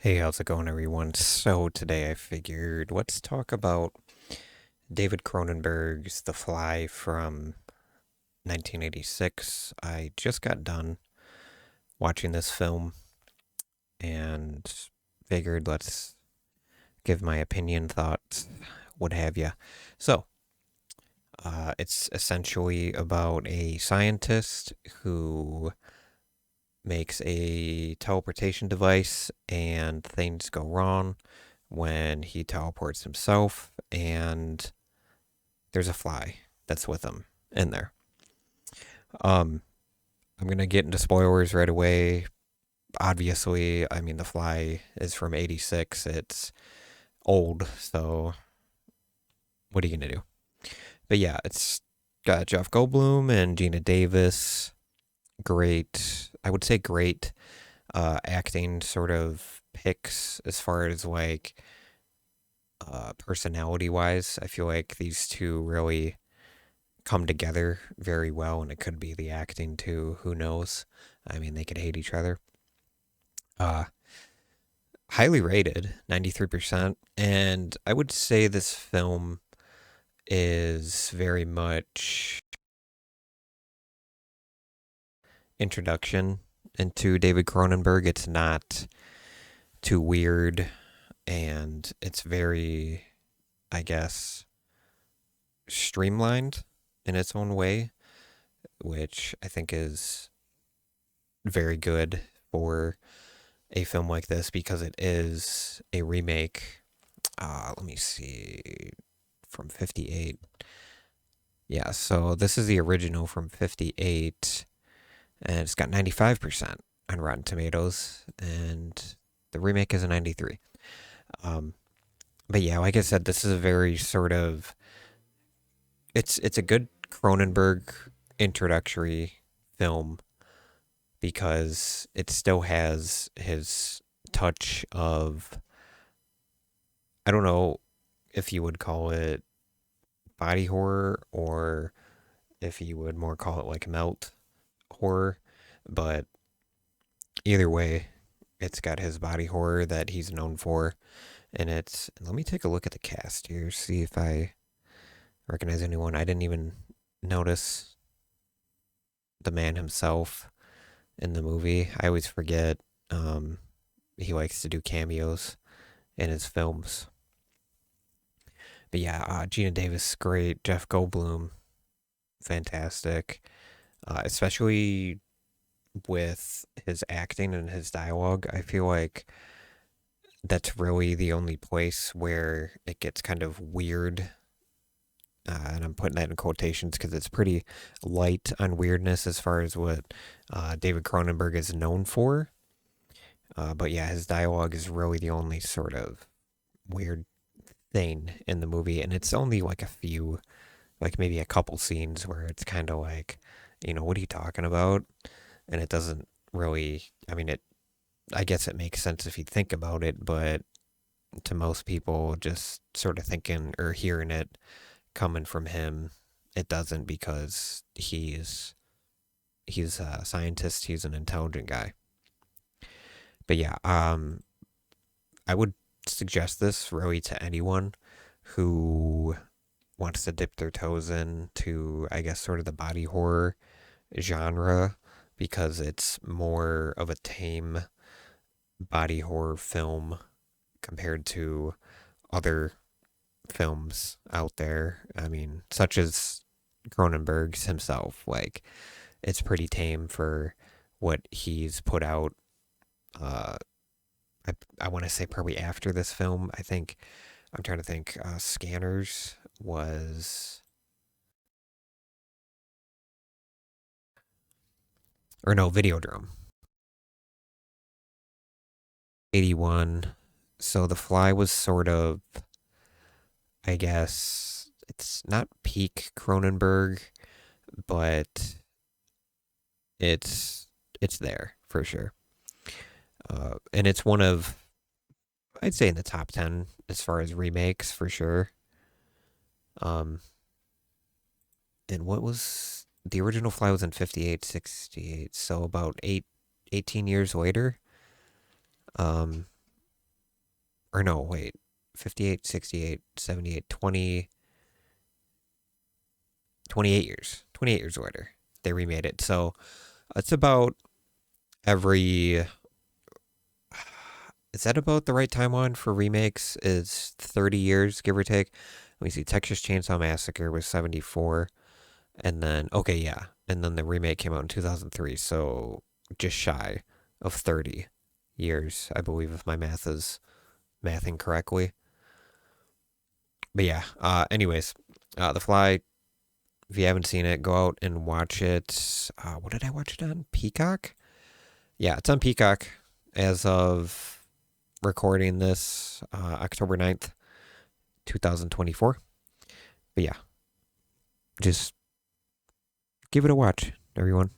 Hey, how's it going, everyone? So, today I figured let's talk about David Cronenberg's The Fly from 1986. I just got done watching this film and figured let's give my opinion, thoughts, what have you. So, it's essentially about a scientist who makes a teleportation device and things go wrong when he teleports himself, and there's a fly that's with him in there. Um, I'm gonna get into spoilers right away. Obviously, I mean the fly is from '86. It's old, so what are you gonna do? But yeah, it's got Jeff Goldblum and Gina Davis. Great, I would say great acting sort of picks as far as like personality wise. I feel like these two really come together very well, and it could be the acting too. Who knows? I mean, they could hate each other. Uh, Highly rated, 93%. And I would say this film is very much introduction into David Cronenberg. It's not too weird, and it's very, I guess, streamlined in its own way, which I think is very good for a film like this because it is a remake. Let me see, from 58. Yeah, so this is the original from 58, and it's got 95% on Rotten Tomatoes, and the remake is a 93. Um, but yeah, like I said, this is a very sort of it's a good Cronenberg introductory film because it still has his touch of, I don't know if you would call it body horror or if you would more call it like melt horror, but either way, it's got his body horror that he's known for. And it's, let me take a look at the cast here, see if I recognize anyone. I didn't even notice the man himself in the movie. I always forget. He likes to do cameos in his films. But yeah, Gina Davis, great. Jeff Goldblum, fantastic. Especially with his acting and his dialogue. I feel like that's really the only place where it gets kind of weird. And I'm putting that in quotations because it's pretty light on weirdness as far as what David Cronenberg is known for. But yeah, his dialogue is really the only sort of weird thing in the movie. And it's only like a few, like maybe a couple scenes where it's kind of like, what are you talking about? And it doesn't really, I mean, I guess it makes sense if you think about it, but to most people, just sort of thinking or hearing it coming from him, it doesn't because he's a scientist, he's an intelligent guy. But yeah, I would suggest this really to anyone who wants to dip their toes into, I guess, sort of the body horror genre because it's more of a tame body horror film compared to other films out there. I mean, such as Cronenberg's himself. Like, it's pretty tame for what he's put out. Uh, I want to say probably after this film. I'm trying to think. Scanners was, or no, Videodrome, 81. So The Fly was sort of, I guess, it's not peak Cronenberg, but it's it's there for sure. And it's one of, I'd say, in the top 10 as far as remakes for sure. Um, and what was the original Fly was in 58, 68, so about 18 years later. Um, or no, wait, 58, 68, 78, 20, 28 years. 28 years later, they remade it. So it's about every. Is that about the right timeline for remakes? Is 30 years, give or take? Let me see. Texas Chainsaw Massacre was 74. And then, okay, yeah. And then the remake came out in 2003. So just shy of 30 years, I believe, if my math is mathing correctly. But yeah, anyways, The Fly, if you haven't seen it, go out and watch it. What did I watch it on? Peacock? Yeah, it's on Peacock as of recording this October 9th, 2024. But yeah, just give it a watch, everyone.